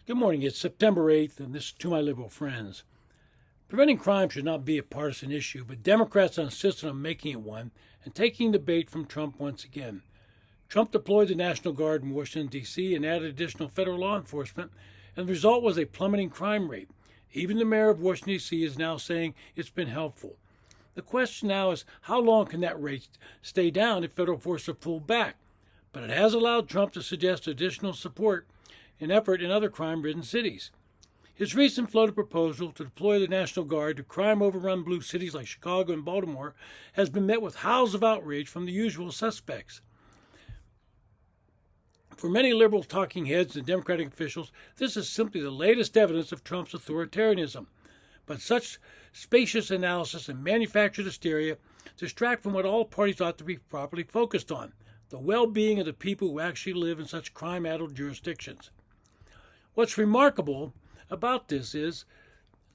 Good morning. It's September 8th, and this is To My Liberal Friends. Preventing crime should not be a partisan issue, but Democrats insisted on making it one and taking the bait from Trump once again. Trump deployed the National Guard in Washington, D.C., and added additional federal law enforcement, and the result was a plummeting crime rate. Even the mayor of Washington, D.C. is now saying it's been helpful. The question now is how long can that rate stay down if federal forces are pulled back? But it has allowed Trump to suggest additional support and effort in other crime-ridden cities. His recent floated proposal to deploy the National Guard to crime-overrun blue cities like Chicago and Baltimore has been met with howls of outrage from the usual suspects. For many liberal talking heads and Democratic officials, this is simply the latest evidence of Trump's authoritarianism. But such spacious analysis and manufactured hysteria distract from what all parties ought to be properly focused on, the well-being of the people who actually live in such crime-addled jurisdictions. What's remarkable about this is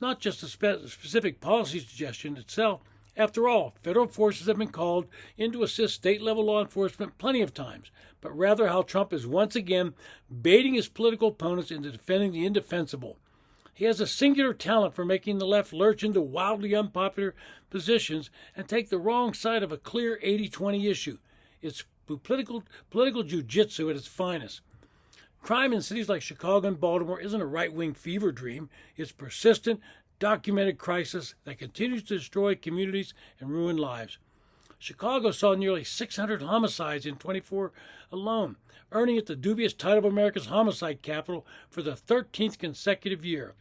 not just the specific policy suggestion itself. After all, federal forces have been called in to assist state-level law enforcement plenty of times, but rather how Trump is once again baiting his political opponents into defending the indefensible. He has a singular talent for making the left lurch into wildly unpopular positions and take the wrong side of a clear 80-20 issue. It's political jiu-jitsu at its finest. Crime in cities like Chicago and Baltimore isn't a right-wing fever dream. It's persistent, documented crisis that continues to destroy communities and ruin lives. Chicago saw nearly 600 homicides in 24 alone, earning it the dubious title of America's homicide capital for the 13th consecutive year.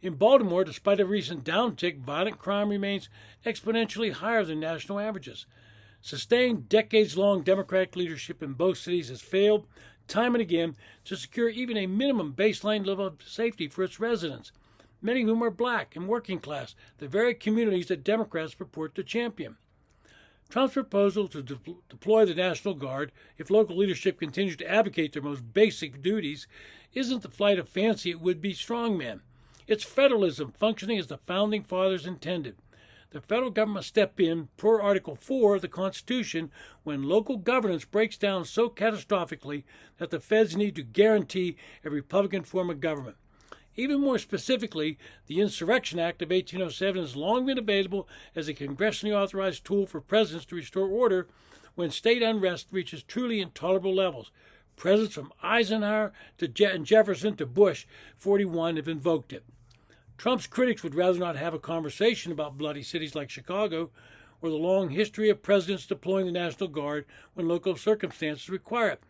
In Baltimore, despite a recent downtick, violent crime remains exponentially higher than national averages. Sustained decades-long Democratic leadership in both cities has failed time and again to secure even a minimum baseline level of safety for its residents, many of whom are black and working class, the very communities that Democrats purport to champion. Trump's proposal to deploy the National Guard, if local leadership continues to advocate their most basic duties, isn't the flight of fancy it would be strongmen. It's federalism functioning as the Founding Fathers intended. The federal government must step in, per Article 4 of the Constitution, when local governance breaks down so catastrophically that the feds need to guarantee a Republican form of government. Even more specifically, the Insurrection Act of 1807 has long been available as a congressionally authorized tool for presidents to restore order when state unrest reaches truly intolerable levels. Presidents from Eisenhower to Jefferson to Bush 41 have invoked it. Trump's critics would rather not have a conversation about bloody cities like Chicago or the long history of presidents deploying the National Guard when local circumstances require it.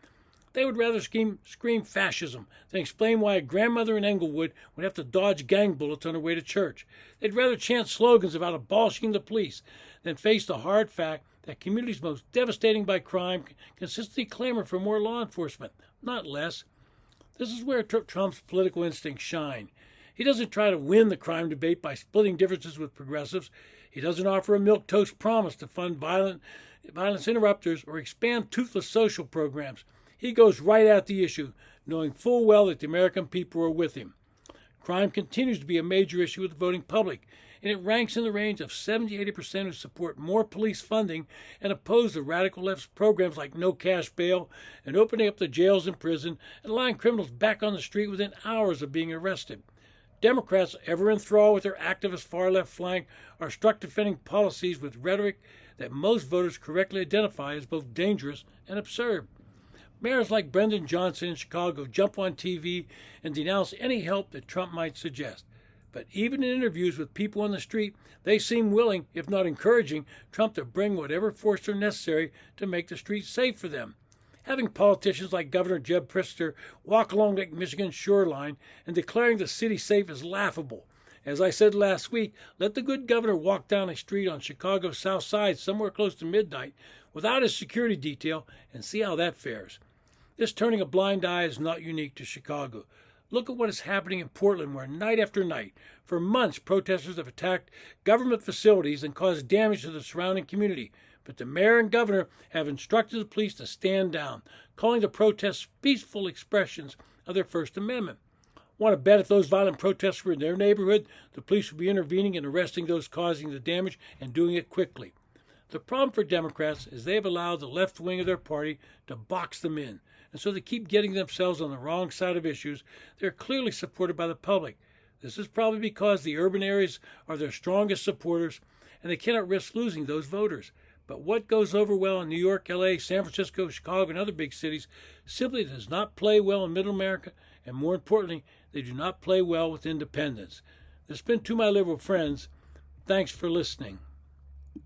They would rather scream fascism than explain why a grandmother in Englewood would have to dodge gang bullets on her way to church. They'd rather chant slogans about abolishing the police than face the hard fact that communities most devastating by crime consistently clamor for more law enforcement, not less. This is where Trump's political instincts shine. He doesn't try to win the crime debate by splitting differences with progressives. He doesn't offer a milquetoast promise to fund violence interrupters or expand toothless social programs. He goes right at the issue, knowing full well that the American people are with him. Crime continues to be a major issue with the voting public, and it ranks in the range of 70-80% who support more police funding and oppose the radical left's programs like no cash bail and opening up the jails and prison and allowing criminals back on the street within hours of being arrested. Democrats, ever enthralled with their activist far-left flank, are struck defending policies with rhetoric that most voters correctly identify as both dangerous and absurd. Mayors like Brendan Johnson in Chicago jump on TV and denounce any help that Trump might suggest. But even in interviews with people on the street, they seem willing, if not encouraging, Trump to bring whatever force are necessary to make the streets safe for them. Having politicians like Governor Jeb Pritzker walk along Lake Michigan's shoreline and declaring the city safe is laughable. As I said last week, let the good governor walk down a street on Chicago's south side somewhere close to midnight without his security detail and see how that fares. This turning a blind eye is not unique to Chicago. Look at what is happening in Portland, where night after night, for months, protesters have attacked government facilities and caused damage to the surrounding community. But the mayor and governor have instructed the police to stand down, calling the protests peaceful expressions of their First Amendment. Want to bet if those violent protests were in their neighborhood, the police would be intervening and arresting those causing the damage and doing it quickly. The problem for Democrats is they have allowed the left wing of their party to box them in, and so they keep getting themselves on the wrong side of issues they're clearly supported by the public. This is probably because the urban areas are their strongest supporters, and they cannot risk losing those voters. But what goes over well in New York, LA, San Francisco, Chicago, and other big cities simply does not play well in Middle America, and more importantly, they do not play well with independents. This has been To My Liberal Friends. Thanks for listening.